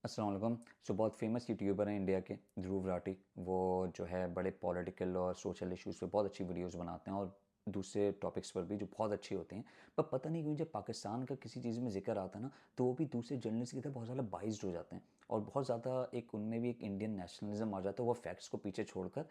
अस्सलाम वालेकुम। सो बहुत फेमस यूट्यूबर हैं इंडिया के ध्रुव राठी। वो जो है बड़े पॉलिटिकल और सोशल इश्यूज़ पे बहुत अच्छी वीडियोस बनाते हैं और दूसरे टॉपिक्स पर भी जो बहुत अच्छी होती हैं। पर पता नहीं क्यों जब पाकिस्तान का किसी चीज़ में ज़िक्र आता है ना, तो वो भी दूसरे जर्नलिस्ट की तरह बहुत ज़्यादा बाइस्ड हो जाते हैं और बहुत ज़्यादा एक उनमें भी एक इंडियन नेशनलिज्म आ जाता है। वो फैक्ट्स को पीछे छोड़कर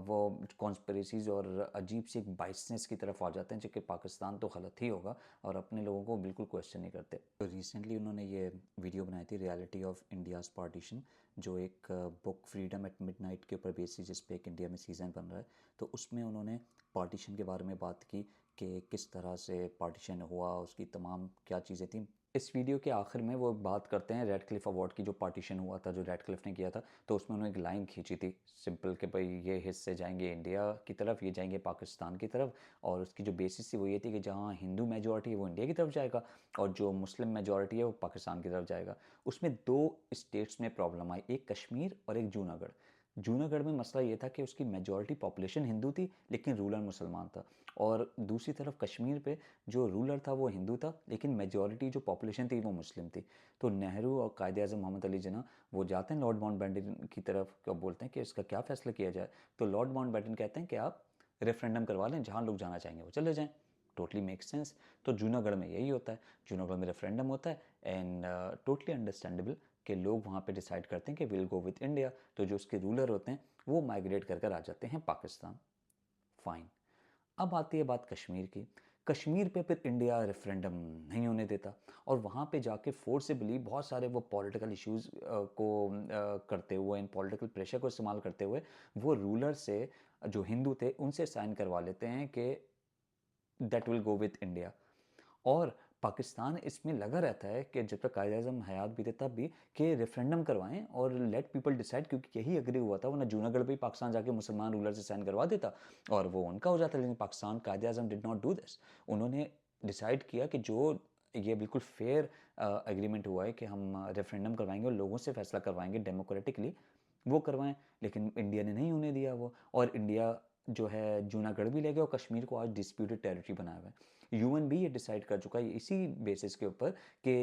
वो कॉन्स्पिरेसीज़ और अजीब सी एक बाइसनेस की तरफ आ जाते हैं, जो कि पाकिस्तान तो गलत ही होगा और अपने लोगों को बिल्कुल क्वेश्चन नहीं करते। तो रिसेंटली उन्होंने ये वीडियो बनाई थी, रियलिटी ऑफ इंडियाज़ पार्टीशन, जो एक बुक फ्रीडम एट मिडनाइट के ऊपर बेसिस, जिस पे एक इंडिया में सीज़न बन रहा है। तो उसमें उन्होंने पार्टीशन के बारे में बात की कि किस तरह से पार्टीशन हुआ, उसकी तमाम क्या चीज़ें थी। इस वीडियो के आखिर में वो बात करते हैं रेड क्लिफ अवार्ड की, जो पार्टीशन हुआ था, जो रेड क्लिफ ने किया था। तो उसमें उन्होंने एक लाइन खींची थी सिंपल कि भाई ये हिस्से जाएंगे इंडिया की तरफ, ये जाएंगे पाकिस्तान की तरफ। और उसकी जो बेसिस थी वो ये थी कि जहाँ हिंदू मेजॉरिटी है वो इंडिया की तरफ जाएगा और जो मुस्लिम मेजॉरिटी है वो पाकिस्तान की तरफ जाएगा। उसमें दो स्टेट्स में प्रॉब्लम आई, एक कश्मीर और एक जूनागढ़। जूनागढ़ में मसला ये था कि उसकी मेजॉरिटी पॉपुलेशन हिंदू थी लेकिन रूलर मुसलमान था। और दूसरी तरफ कश्मीर पे जो रूलर था वो हिंदू था लेकिन मेजॉरिटी जो पॉपुलेशन थी वो मुस्लिम थी। तो नेहरू और कायदे आज़म मोहम्मद अली जिन्ना वो जाते हैं लॉर्ड माउंटबेटन की तरफ, क्या बोलते हैं कि इसका क्या फ़ैसला किया जाए। तो लॉर्ड माउंटबेटन कहते हैं कि आप रेफरेंडम करवा लें, जहाँ लोग जाना चाहेंगे वो चले जाएँ। Totally make sense. तो जूनागढ़ में यही होता है, जूनागढ़ में रेफरेंडम होता है एंड टोटली अंडरस्टैंडेबल कि लोग वहाँ पे डिसाइड करते हैं कि विल गो विद इंडिया। तो जो उसके रूलर होते हैं वो माइग्रेट कर कर आ जाते हैं पाकिस्तान। फाइन। अब आती है बात कश्मीर की। कश्मीर पे फिर इंडिया रेफरेंडम नहीं होने देता और वहाँ पे जाके फोर्सेबली बहुत सारे वो पॉलिटिकल इश्यूज़ को करते हुए, इन पॉलिटिकल प्रेशर को इस्तेमाल करते हुए वो रूलर से, जो हिंदू थे, उनसे साइन करवा लेते हैं कि that will go with India. और पाकिस्तान इसमें लगा रहता है कि जब तक कायद अज़म हयात भी थे तब भी, कि रेफरेंडम करवाएं और लेट पीपल डिसाइड, क्योंकि यही अग्री हुआ था। वरना जूनागढ़ भी पाकिस्तान जाके मुसलमान रूलर से साइन करवा देता और वो उनका हो जाता। लेकिन पाकिस्तान कायद अज़म डिड नॉट डू दिस। उन्होंने डिसाइड किया कि जो ये बिल्कुल फेयर एग्रीमेंट हुआ है कि हम रेफरेंडम करवाएंगे और लोगों से फैसला करवाएंगे डेमोक्रेटिकली, वो करवाएं। लेकिन इंडिया ने नहीं होने दिया वो। और इंडिया जो है जूनागढ़ भी ले गया और कश्मीर को आज डिस्प्यूटेड टेरिटरी बनाया हुआ है। यूएन भी ये डिसाइड कर चुका है इसी बेसिस के ऊपर कि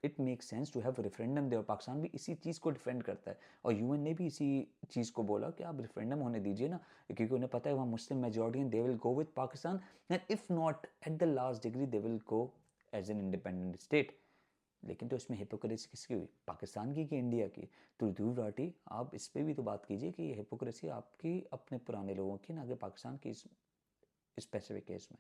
it make sense to have referendum दे, और पाकिस्तान भी इसी चीज़ को डिफेंड करता है। और यूएन ने भी इसी चीज़ को बोला कि आप रेफरेंडम होने दीजिए ना, क्योंकि उन्हें पता है वहाँ Muslim majority and they will go with Pakistan and if not at the last degree they will go as an independent state. लेकिन तो इसमें हिपोक्रेसी किसकी हुई, पाकिस्तान की कि इंडिया की? तो ध्रुव राठी, आप इस पे भी तो बात कीजिए कि ये हिपोक्रेसी आपकी अपने पुराने लोगों की, ना कि पाकिस्तान की, इस स्पेसिफिक केस में।